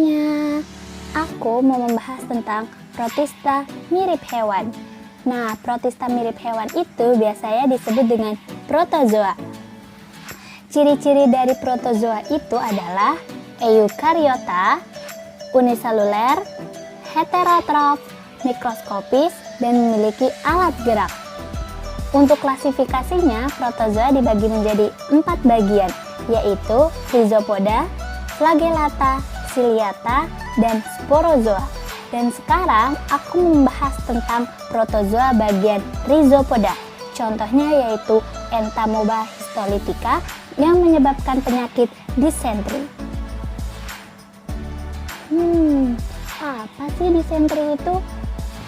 semuanya, aku mau membahas tentang protista mirip hewan. Nah, protista mirip hewan itu biasanya disebut dengan protozoa. Ciri-ciri dari protozoa itu adalah eukariota, uniseluler, heterotrof, mikroskopis, dan memiliki alat gerak. Untuk klasifikasinya, protozoa dibagi menjadi 4 bagian, yaitu rhizopoda, flagellata, ciliata, dan sporozoa. Dan sekarang aku membahas tentang protozoa bagian rhizopoda. Contohnya yaitu Entamoeba histolytica yang menyebabkan penyakit disentri. Apa sih disentri itu?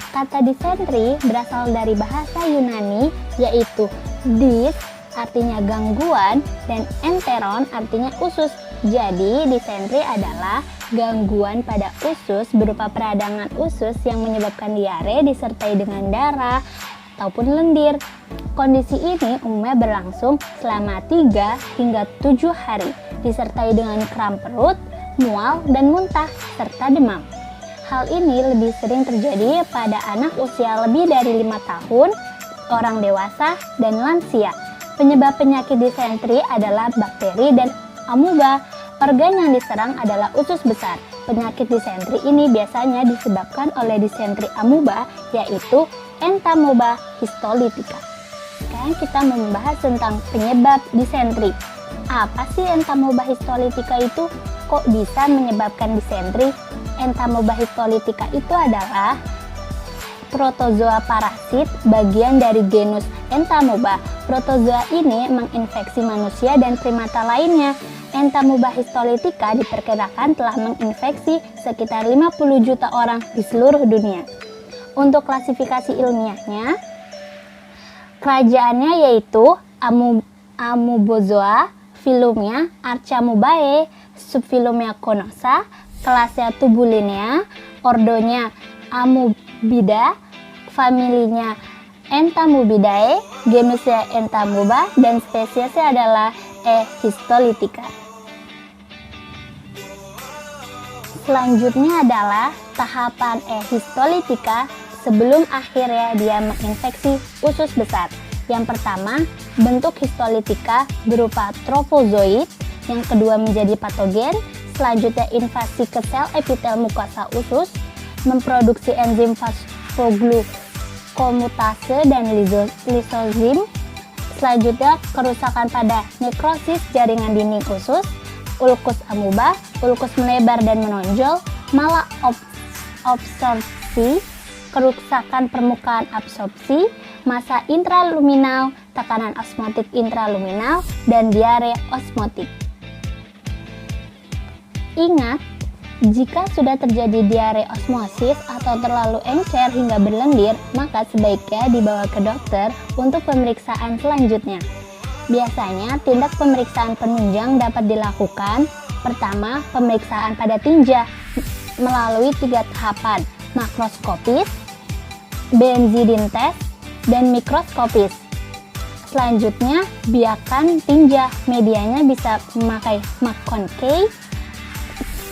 Kata disentri berasal dari bahasa Yunani yaitu dis artinya gangguan dan enteron artinya usus. Jadi disentri adalah gangguan pada usus berupa peradangan usus yang menyebabkan diare disertai dengan darah ataupun lendir. Kondisi ini umumnya berlangsung selama 3 hingga 7 hari disertai dengan kram perut, mual dan muntah serta demam. Hal ini lebih sering terjadi pada anak usia lebih dari 5 tahun, orang dewasa, dan lansia. Penyebab penyakit disentri adalah bakteri dan amuba. Organ yang diserang adalah usus besar. Penyakit disentri ini biasanya disebabkan oleh disentri amuba, yaitu Entamoeba histolytica. Sekarang kita membahas tentang penyebab disentri. Apa sih Entamoeba histolytica itu? Kok bisa menyebabkan disentri? Entamoeba histolytica itu adalah protozoa parasit bagian dari genus Entamoeba. Protozoa ini menginfeksi manusia dan primata lainnya. Entamoeba histolytica diperkirakan telah menginfeksi sekitar 50 juta orang di seluruh dunia. Untuk klasifikasi ilmiahnya, kerajaannya yaitu Amubozoa, filumnya Archaeamoebae, subfilumnya Conosa, kelasnya Tubulinea, ordonya Ammoebida, familinya Entamoebidae, genusnya Entamoeba, dan spesiesnya adalah E. histolytica. Selanjutnya adalah tahapan E. histolytica sebelum akhirnya dia menginfeksi usus besar. Yang pertama, bentuk histolytica berupa trofozoid, yang kedua menjadi patogen, selanjutnya invasi ke sel epitel mukosa usus, memproduksi enzim fosfoglukomutase dan lisozim. Selanjutnya kerusakan pada nekrosis jaringan dinding usus, ulkus amuba, ulkus melebar dan menonjol, malabsorpsi, kerusakan permukaan absorpsi, massa intraluminal, tekanan osmotik intraluminal, dan diare osmotik. Ingat, jika sudah terjadi diare osmosis atau terlalu encer hingga berlendir, maka sebaiknya dibawa ke dokter untuk pemeriksaan selanjutnya. Biasanya, tindak pemeriksaan penunjang dapat dilakukan. Pertama, pemeriksaan pada tinja melalui 3 tahapan, makroskopis, benzidin test, dan mikroskopis. Selanjutnya, biarkan tinja. Medianya bisa memakai McConkey,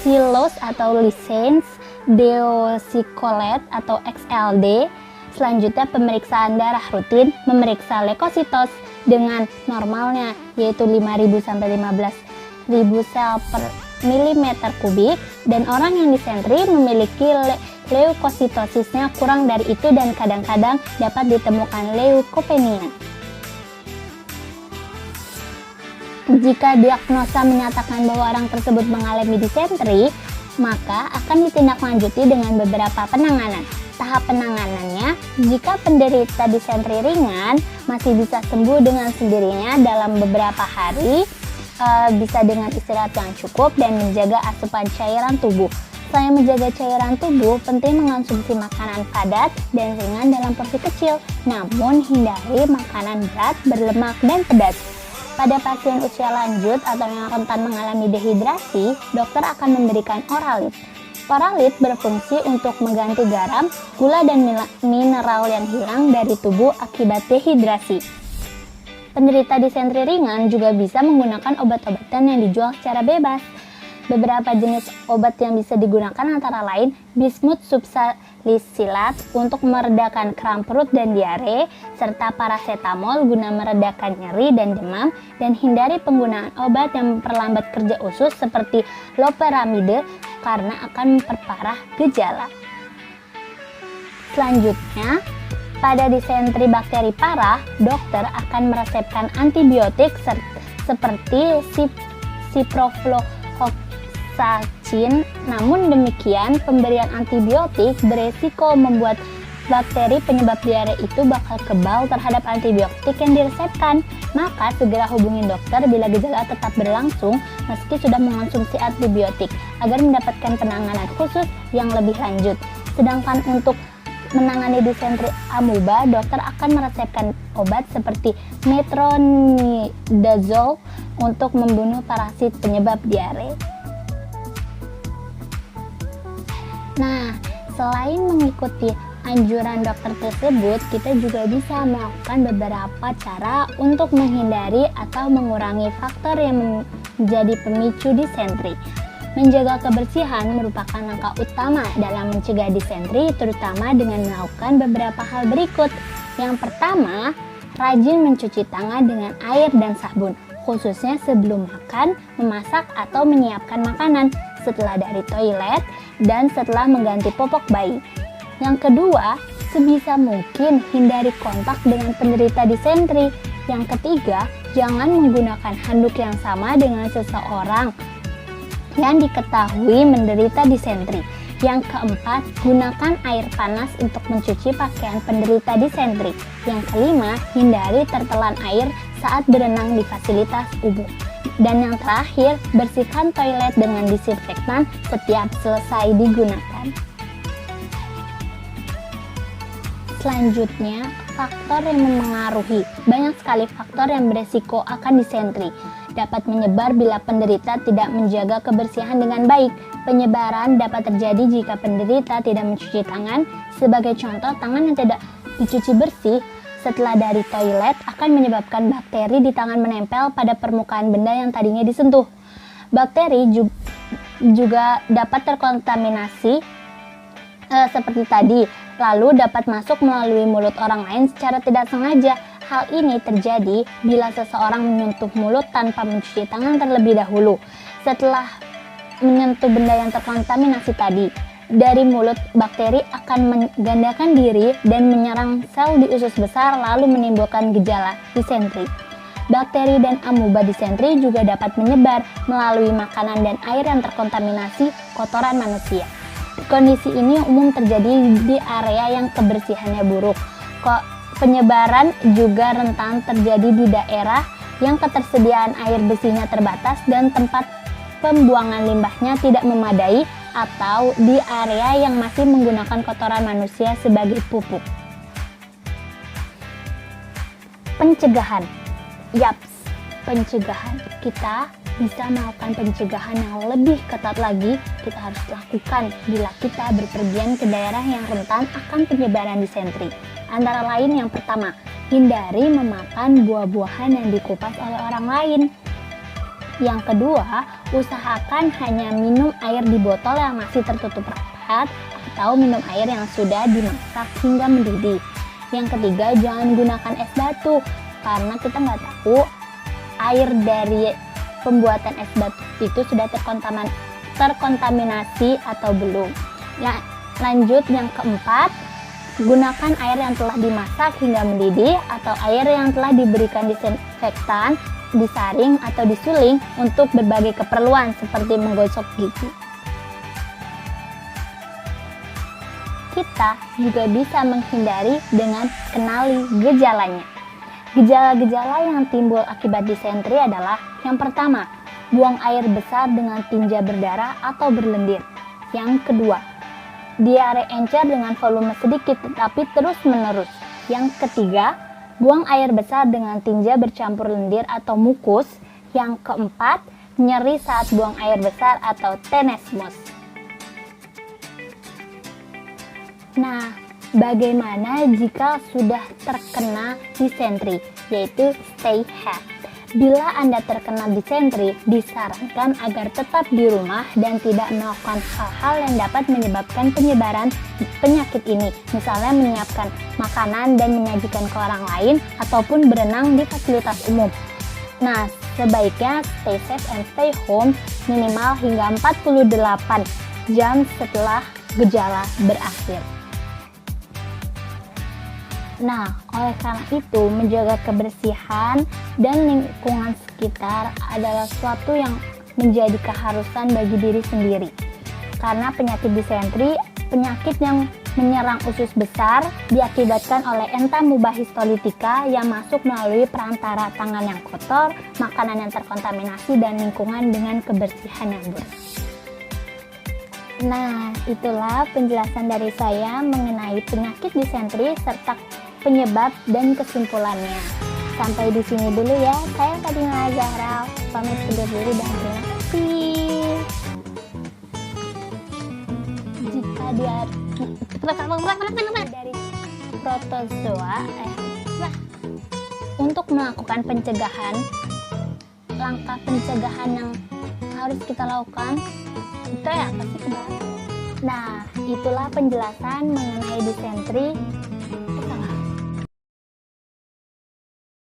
Silose atau Lisens, Deoxycholate atau XLD. Selanjutnya pemeriksaan darah rutin, memeriksa leukositos dengan normalnya yaitu 5.000 sampai 15.000 sel per milimeter kubik, dan orang yang disentri memiliki leukositosisnya kurang dari itu dan kadang-kadang dapat ditemukan leukopenia. Jika diagnosa menyatakan bahwa orang tersebut mengalami disentri, maka akan ditindaklanjuti dengan beberapa penanganan. Tahap penanganannya, jika penderita disentri ringan masih bisa sembuh dengan sendirinya dalam beberapa hari, bisa dengan istirahat yang cukup dan menjaga asupan cairan tubuh. Selain menjaga cairan tubuh, penting mengonsumsi makanan padat dan ringan dalam porsi kecil, namun hindari makanan berat, berlemak, dan pedas. Pada pasien usia lanjut atau yang rentan mengalami dehidrasi, dokter akan memberikan Oralit. Oralit berfungsi untuk mengganti garam, gula, dan mineral yang hilang dari tubuh akibat dehidrasi. Penderita disentri ringan juga bisa menggunakan obat-obatan yang dijual secara bebas. Beberapa jenis obat yang bisa digunakan antara lain bismut subsalisilat untuk meredakan kram perut dan diare, serta paracetamol guna meredakan nyeri dan demam, dan hindari penggunaan obat yang memperlambat kerja usus seperti loperamide karena akan memperparah gejala. Selanjutnya, pada disentri bakteri parah, dokter akan meresepkan antibiotik seperti ciprofloxacin. Namun demikian, pemberian antibiotik beresiko membuat bakteri penyebab diare itu bakal kebal terhadap antibiotik yang diresepkan. Maka segera hubungi dokter bila gejala tetap berlangsung meski sudah mengonsumsi antibiotik agar mendapatkan penanganan khusus yang lebih lanjut. Sedangkan untuk menangani disentri amuba, dokter akan meresepkan obat seperti metronidazole untuk membunuh parasit penyebab diare. Nah, selain mengikuti anjuran dokter tersebut, kita juga bisa melakukan beberapa cara untuk menghindari atau mengurangi faktor yang menjadi pemicu disentri. Menjaga kebersihan merupakan langkah utama dalam mencegah disentri, terutama dengan melakukan beberapa hal berikut. Yang pertama, rajin mencuci tangan dengan air dan sabun, khususnya sebelum makan, memasak, atau menyiapkan makanan, setelah dari toilet, dan setelah mengganti popok bayi. Yang kedua, sebisa mungkin hindari kontak dengan penderita disentri. Yang ketiga, jangan menggunakan handuk yang sama dengan seseorang yang diketahui menderita disentri. Yang keempat, gunakan air panas untuk mencuci pakaian penderita disentri. Yang kelima, hindari tertelan air saat berenang di fasilitas umum. Dan yang terakhir, bersihkan toilet dengan disinfektan setiap selesai digunakan. Selanjutnya, faktor yang memengaruhi. Banyak sekali faktor yang beresiko akan disentri. Dapat menyebar bila penderita tidak menjaga kebersihan dengan baik. Penyebaran dapat terjadi jika penderita tidak mencuci tangan. Sebagai contoh, tangan yang tidak dicuci bersih setelah dari toilet akan menyebabkan bakteri di tangan menempel pada permukaan benda yang tadinya disentuh. Bakteri juga dapat terkontaminasi seperti tadi, lalu dapat masuk melalui mulut orang lain secara tidak sengaja. Hal ini terjadi bila seseorang menyentuh mulut tanpa mencuci tangan terlebih dahulu. Setelah menyentuh benda yang terkontaminasi tadi, dari mulut bakteri akan menggandakan diri dan menyerang sel di usus besar lalu menimbulkan gejala disentri. Bakteri dan amuba disentri juga dapat menyebar melalui makanan dan air yang terkontaminasi kotoran manusia. Kondisi ini umum terjadi di area yang kebersihannya buruk. Penyebaran juga rentan terjadi di daerah yang ketersediaan air bersihnya terbatas dan tempat pembuangan limbahnya tidak memadai, atau di area yang masih menggunakan kotoran manusia sebagai pupuk. Pencegahan. Yaps, pencegahan. Kita bisa melakukan pencegahan yang lebih ketat lagi. Kita harus lakukan bila kita berpergian ke daerah yang rentan akan penyebaran disentri. Antara lain, yang pertama, hindari memakan buah-buahan yang dikupas oleh orang lain. Yang kedua, usahakan hanya minum air di botol yang masih tertutup rapat atau minum air yang sudah dimasak hingga mendidih. Yang ketiga, jangan gunakan es batu karena kita nggak tahu air dari pembuatan es batu itu sudah terkontaminasi atau belum. Nah, lanjut yang keempat, gunakan air yang telah dimasak hingga mendidih atau air yang telah diberikan disinfektan, disaring atau disuling untuk berbagai keperluan seperti menggosok gigi. Kita juga bisa menghindari dengan kenali gejalanya. Gejala-gejala yang timbul akibat disentri adalah: yang pertama, buang air besar dengan tinja berdarah atau berlendir. Yang kedua, diare encer dengan volume sedikit tetapi terus-menerus. Yang ketiga, buang air besar dengan tinja bercampur lendir atau mukus. Yang keempat, nyeri saat buang air besar atau tenesmus. Nah, bagaimana jika sudah terkena disentri, yaitu stay head. Bila Anda terkena disentri, disarankan agar tetap di rumah dan tidak melakukan hal-hal yang dapat menyebabkan penyebaran penyakit ini. Misalnya menyiapkan makanan dan menyajikan ke orang lain ataupun berenang di fasilitas umum. Nah, sebaiknya stay safe and stay home minimal hingga 48 jam setelah gejala berakhir. Nah, oleh karena itu, menjaga kebersihan dan lingkungan sekitar adalah sesuatu yang menjadi keharusan bagi diri sendiri. Karena penyakit disentri, penyakit yang menyerang usus besar, diakibatkan oleh entamoeba-histolytica yang masuk melalui perantara tangan yang kotor, makanan yang terkontaminasi, dan lingkungan dengan kebersihan yang buruk. Nah, itulah penjelasan dari saya mengenai penyakit disentri serta penyebab dan kesimpulannya. Sampai di sini dulu ya. Saya Fatimah Zahra pamit undur diri dan terima kasih. Jika dia dari protozoa untuk melakukan pencegahan, langkah pencegahan yang harus kita lakukan itu ya pasti kebal. Nah, itulah penjelasan mengenai disentri